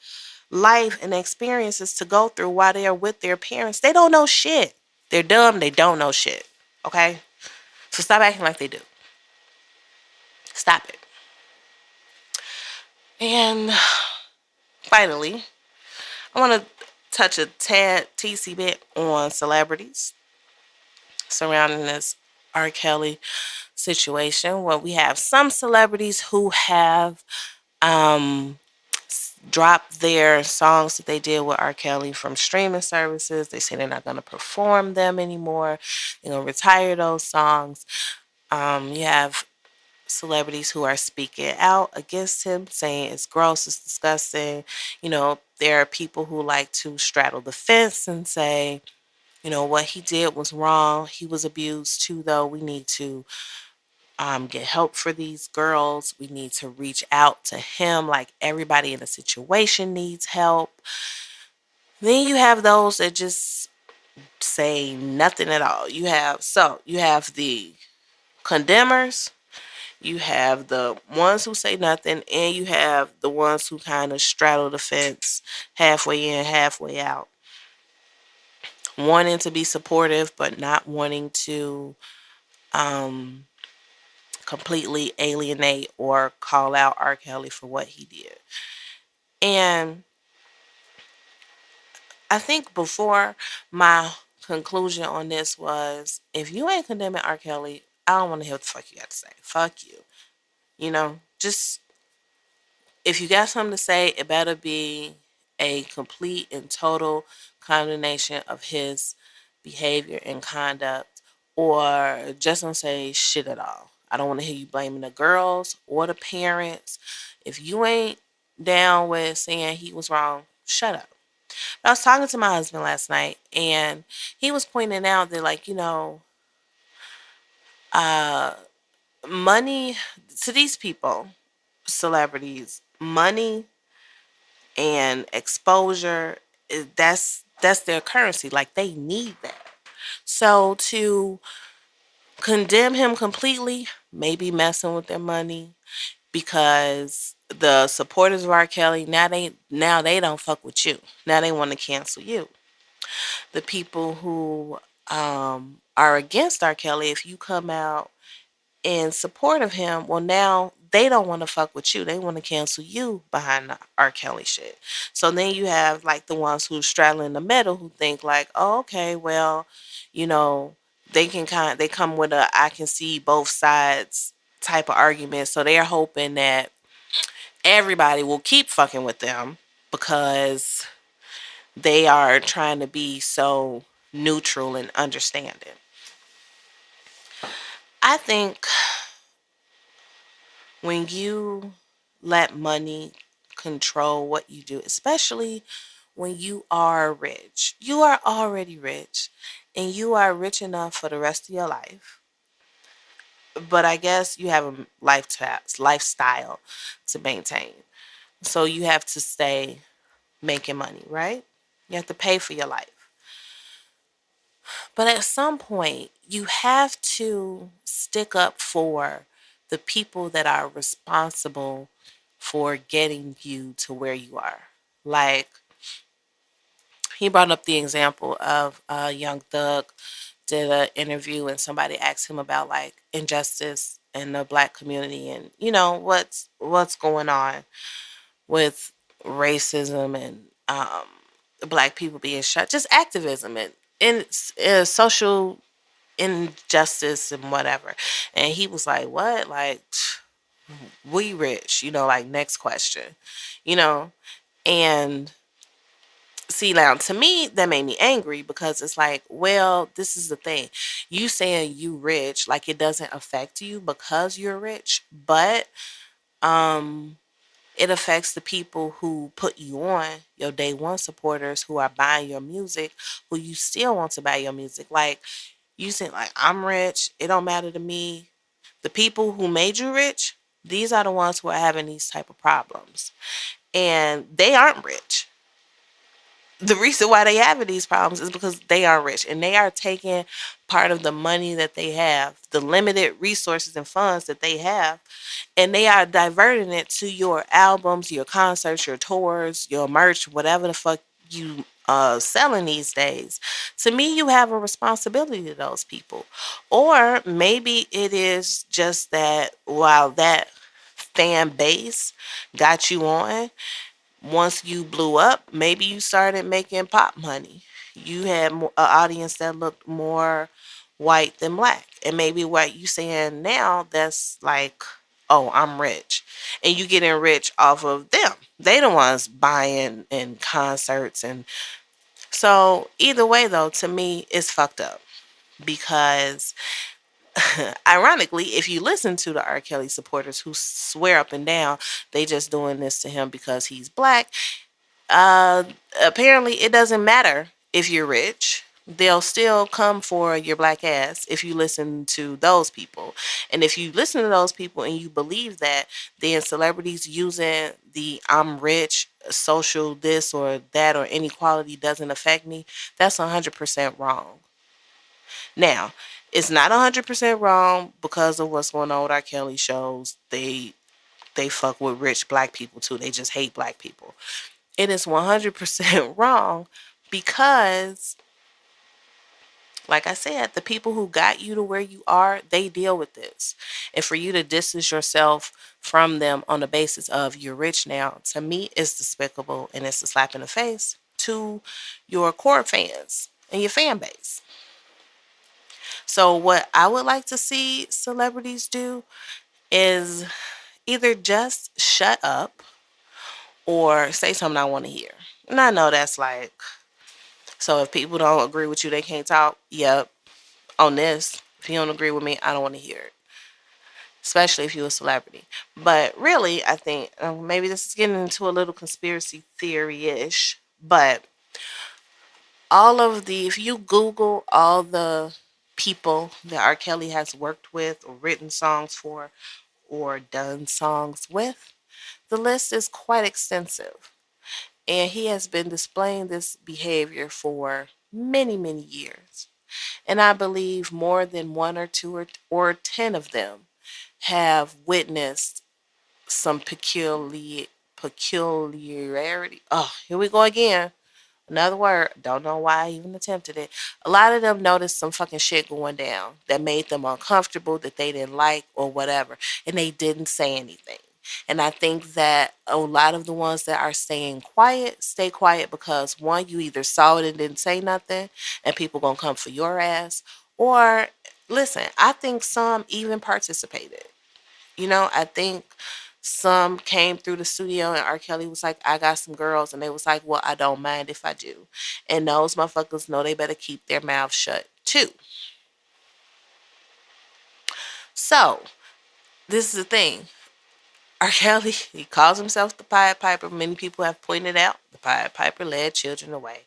life and experiences to go through while they are with their parents. They don't know shit. They're dumb. They don't know shit. Okay? So stop acting like they do. Stop it. And finally, I want to touch a tad teensy bit on celebrities surrounding this R. Kelly situation. Well, we have some celebrities who have um, dropped their songs that they did with R. Kelly from streaming services. They say they're not going to perform them anymore. They're going to retire those songs. You have celebrities who are speaking out against him, saying it's gross, it's disgusting. There are people who like to straddle the fence and say, what he did was wrong. He was abused too, though. We need to get help for these girls. We need to reach out to him like everybody in the situation needs help. Then you have those that just say nothing at all. You have the condemners, you have the ones who say nothing, and you have the ones who kind of straddle the fence halfway in, halfway out, wanting to be supportive but not wanting to um, completely alienate or call out R. Kelly for what he did. And I think before my conclusion on this was, if you ain't condemning R. Kelly, I don't want to hear what the fuck you got to say. Fuck you. Just if you got something to say, it better be a complete and total condemnation of his behavior and conduct, or just don't say shit at all. I don't want to hear you blaming the girls or the parents. If you ain't down with saying he was wrong, shut up. I was talking to my husband last night, and he was pointing out that, like, uh, money to these people, celebrities, money and exposure, that's their currency. Like, they need that. So to condemn him completely, maybe messing with their money, because the supporters of R. Kelly now they don't fuck with you. Now they want to cancel you. The people who are against R. Kelly, if you come out in support of him, well, now they don't want to fuck with you. They want to cancel you behind the R. Kelly shit. So then you have like the ones who straddling the middle who think like, oh, okay, well, you know, they come with a I can see both sides type of argument. So they're hoping that everybody will keep fucking with them because they are trying to be so neutral and understanding. I think when you let money control what you do, especially when you are rich, you are already rich and you are rich enough for the rest of your life. But I guess you have a lifestyle to maintain. So you have to stay making money, right? You have to pay for your life. But at some point, you have to stick up for the people that are responsible for getting you to where you are. Like, he brought up the example of Young Thug did an interview and somebody asked him about like injustice and the black community, and what's going on with racism and black people being shot, just activism and social injustice and whatever. And he was like, "What? Like, we rich? Like, next question, you know." And see, now to me, that made me angry because it's like, well, this is the thing. You saying you rich, like it doesn't affect you because you're rich, but um it affects the people who put you on, your day one supporters who are buying your music, who you still want to buy your music. Like, you say, like, I'm rich, it don't matter to me. The people who made you rich, these are the ones who are having these type of problems. And they aren't rich. The reason why they having these problems is because they are rich and they are taking part of the money that they have, the limited resources and funds that they have, and they are diverting it to your albums, your concerts, your tours, your merch, whatever the fuck you selling these days. To me, you have a responsibility to those people. Or maybe it is just that while that fan base got you on, once you blew up, maybe you started making pop money. You had an audience that looked more white than black. And maybe what you saying now, that's like, oh, I'm rich. And you getting rich off of them. They the ones buying in concerts. And so either way though, to me, it's fucked up. Because ironically, if you listen to the R. Kelly supporters who swear up and down they just doing this to him because he's black, uh, apparently, it doesn't matter if you're rich. They'll still come for your black ass if you listen to those people. And if you listen to those people and you believe that, then celebrities using the I'm rich, social this or that or inequality doesn't affect me, that's 100% wrong. Now, it's not 100% wrong because of what's going on with our Kelly shows. They fuck with rich black people too. They just hate black people. It is 100% wrong because, like I said, the people who got you to where you are, they deal with this. And for you to distance yourself from them on the basis of you're rich now, to me, is despicable and it's a slap in the face to your core fans and your fan base. So, what I would like to see celebrities do is either just shut up or say something I want to hear. And I know that's like, so if people don't agree with you, they can't talk. Yep, on this. If you don't agree with me, I don't want to hear it. Especially if you're a celebrity. But really, I think maybe this is getting into a little conspiracy theory-ish. But if you Google all the people that R. Kelly has worked with or written songs for or done songs with, the list is quite extensive. And he has been displaying this behavior for many, many years. And I believe more than one or two or 10 of them have witnessed some peculiarity. Oh, here we go again. Another word. Don't know why I even attempted it. A lot of them noticed some fucking shit going down that made them uncomfortable, that they didn't like or whatever. And they didn't say anything. And I think that a lot of the ones that are staying quiet, stay quiet because one, you either saw it and didn't say nothing and people gonna come for your ass. Or listen, I think some even participated. I think some came through the studio and R. Kelly was like, I got some girls. And they was like, well, I don't mind if I do. And those motherfuckers know they better keep their mouths shut too. So, this is the thing. R. Kelly, he calls himself the Pied Piper. Many people have pointed out the Pied Piper led children away.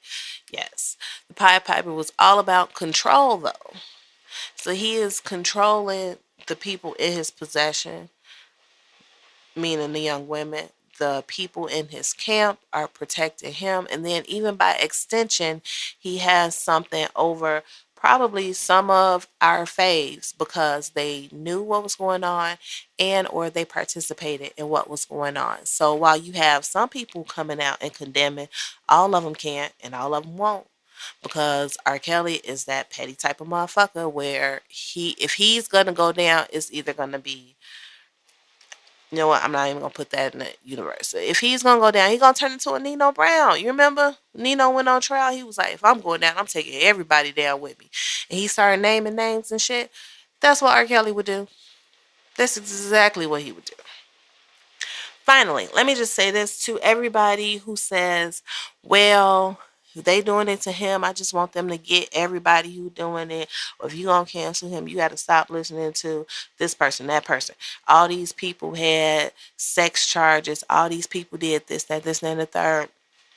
Yes. The Pied Piper was all about control, though. So he is controlling the people in his possession, meaning the young women. The people in his camp are protecting him. And then, even by extension, he has something over probably some of our faves because they knew what was going on and or they participated in what was going on. So while you have some people coming out and condemning, all of them can't and all of them won't. because R. Kelly is that petty type of motherfucker where if he's gonna go down, it's either gonna be, you know what, I'm not even gonna put that in the universe. If he's gonna go down, he's gonna turn into a Nino Brown. You remember Nino went on trial? He was like, if I'm going down, I'm taking everybody down with me. And he started naming names and shit. That's what R. Kelly would do. That's exactly what he would do. Finally, let me just say this to everybody who says, well, if they doing it to him, I just want them to get everybody who doing it. Or if you gonna cancel him, you got to stop listening to this person, that person. All these people had sex charges. All these people did this, that, this, and the third.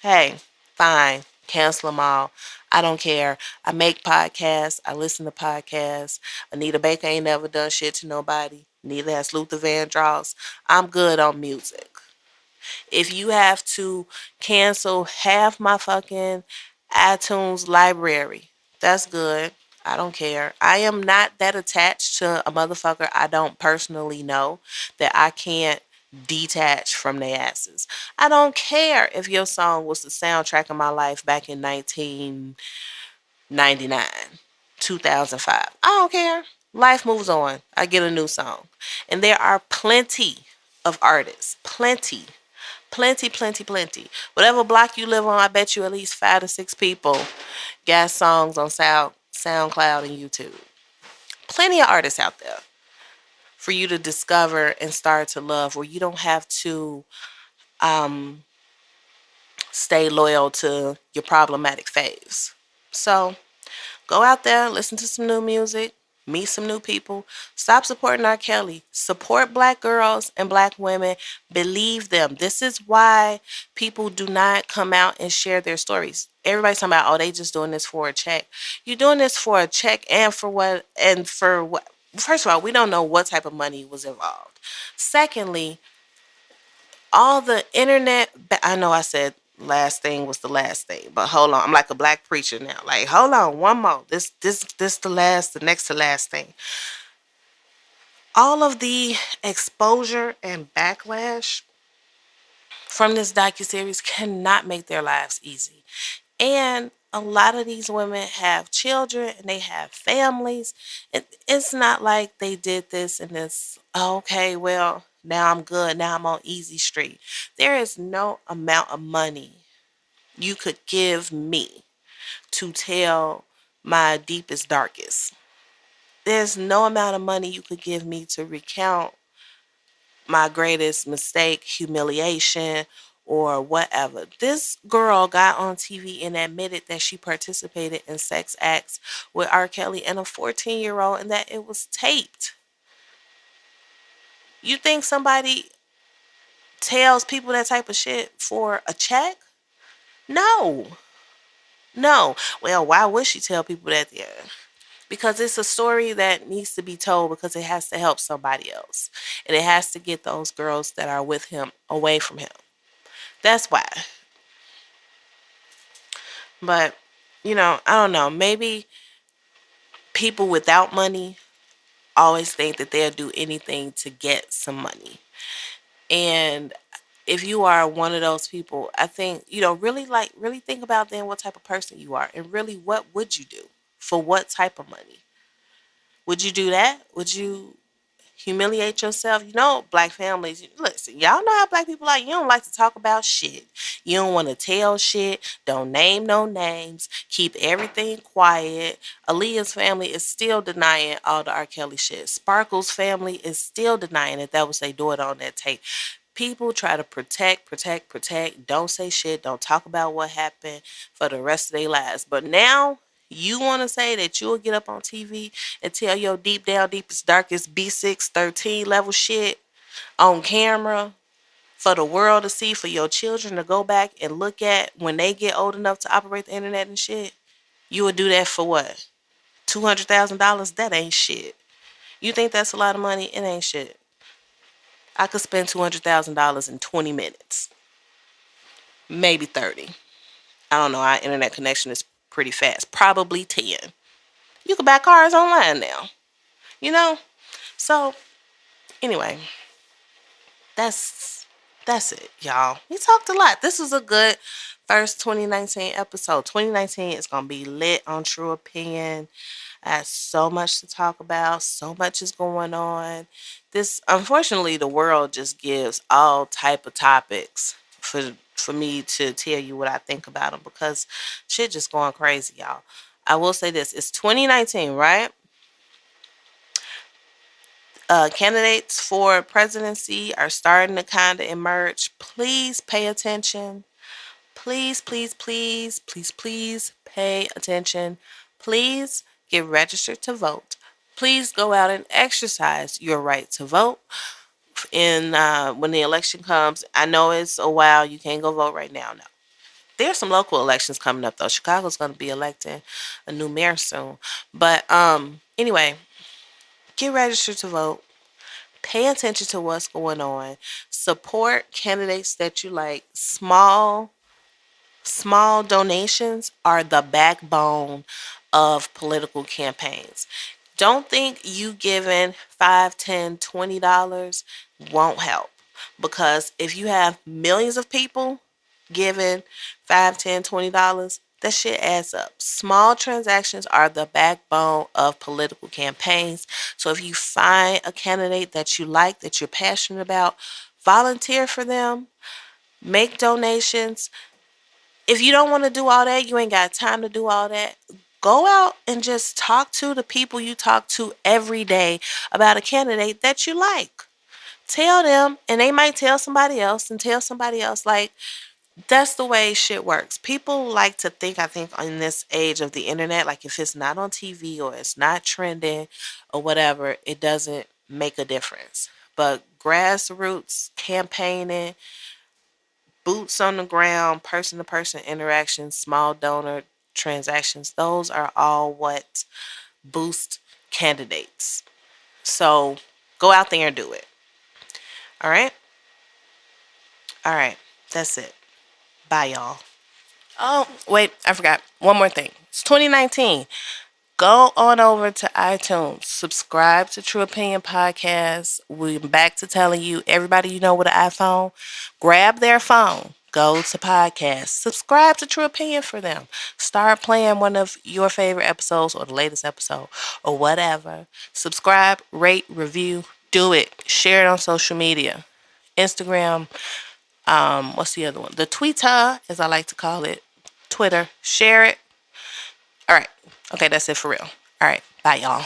Hey, fine. Cancel them all. I don't care. I make podcasts. I listen to podcasts. Anita Baker ain't never done shit to nobody. Neither has Luther Vandross. I'm good on music. If you have to cancel half my fucking iTunes library, that's good. I don't care. I am not that attached to a motherfucker I don't personally know that I can't detach from their asses. I don't care if your song was the soundtrack of my life back in 1999, 2005. I don't care. Life moves on. I get a new song. And there are plenty of artists. Plenty. Plenty, plenty, plenty. Whatever block you live on, I bet you at least 5 to 6 people got songs on SoundCloud and YouTube. Plenty of artists out there for you to discover and start to love, where you don't have to stay loyal to your problematic faves. So go out there, listen to some new music, meet some new people. Stop supporting R. Kelly. Support black girls and black women. Believe them. This is why people do not come out and share their stories. Everybody's talking about, oh, they just doing this for a check. You're doing this for a check and for what? And for what? First of all, we don't know what type of money was involved. Secondly, all the internet, I know I said last thing was the last thing, but hold on, I'm like a black preacher now. Like, hold on, one more. This the next to last thing. All of the exposure and backlash from this docuseries cannot make their lives easy. And a lot of these women have children and they have families. It's not like they did this and it's, oh, okay, well, now I'm good. Now I'm on easy street. There is no amount of money you could give me to tell my deepest, darkest. There's no amount of money you could give me to recount my greatest mistake, humiliation, or whatever. This girl got on TV and admitted that she participated in sex acts with R. Kelly and a 14-year-old and that it was taped. You think somebody tells people that type of shit for a check? No. No. Well, why would she tell people that? Yeah. Because it's a story that needs to be told because it has to help somebody else. And it has to get those girls that are with him away from him. That's why. But, I don't know. Maybe people without money always think that they'll do anything to get some money. And if you are one of those people, I think, really think about then what type of person you are. And really, what would you do? For what type of money? Would you do that? Would you humiliate yourself? Black families, listen, y'all know how black people are. You don't like to talk about shit. You don't want to tell shit. Don't name no names. Keep everything quiet. Aaliyah's family is still denying all the R. Kelly shit. Sparkle's family is still denying that was their daughter on that tape. People try to protect, protect, protect. Don't say shit. Don't talk about what happened for the rest of their lives. But now you want to say that you'll get up on TV and tell your deep down, deepest, darkest B6 13 level shit on camera for the world to see, for your children to go back and look at when they get old enough to operate the internet and shit? You would do that for what? $200,000? That ain't shit. You think that's a lot of money? It ain't shit. I could spend $200,000 in 20 minutes. Maybe 30. I don't know. Our internet connection is pretty fast. Probably 10. You can buy cars online now. You know? So, anyway, that's it, y'all. We talked a lot. This was a good first 2019 episode. 2019 is going to be lit on True Opinion. I have so much to talk about. So much is going on. Unfortunately, the world just gives all type of topics for me to tell you what I think about them because shit just going crazy, y'all. I will say this: it's 2019, right? Candidates for presidency are starting to kind of emerge. Please pay attention. Please, please, please, please, please pay attention. Please get registered to vote. Please go out and exercise your right to vote. When the election comes, I know it's a while. You can't go vote right now. No. There's some local elections coming up though. Chicago's going to be electing a new mayor soon. But anyway, get registered to vote. Pay attention to what's going on. Support candidates that you like. Small donations are the backbone of political campaigns. Don't think you giving $5, $10, $20 won't help. Because if you have millions of people giving $5, $10, $20, that shit adds up. Small transactions are the backbone of political campaigns. So if you find a candidate that you like, that you're passionate about, volunteer for them, make donations. If you don't want to do all that, you ain't got time to do all that. Go out and just talk to the people you talk to every day about a candidate that you like. Tell them, and they might tell somebody else and tell somebody else. Like, that's the way shit works. People like to think, I think, in this age of the internet, like if it's not on TV or it's not trending or whatever, it doesn't make a difference. But grassroots campaigning, boots on the ground, person to person interactions, small donor transactions, those are all what boost candidates. So go out there and do it. All right? All right. That's it. Bye, y'all. Oh, wait, I forgot. One more thing. It's 2019. Go on over to iTunes. Subscribe to True Opinion Podcast. We're back to telling you, everybody you know with an iPhone, grab their phone. Go to podcast. Subscribe to True Opinion for them. Start playing one of your favorite episodes or the latest episode or whatever. Subscribe, rate, review. Do it. Share it on social media. Instagram. What's the other one? The Twitter, as I like to call it. Twitter. Share it. All right. Okay, that's it for real. All right. Bye, y'all.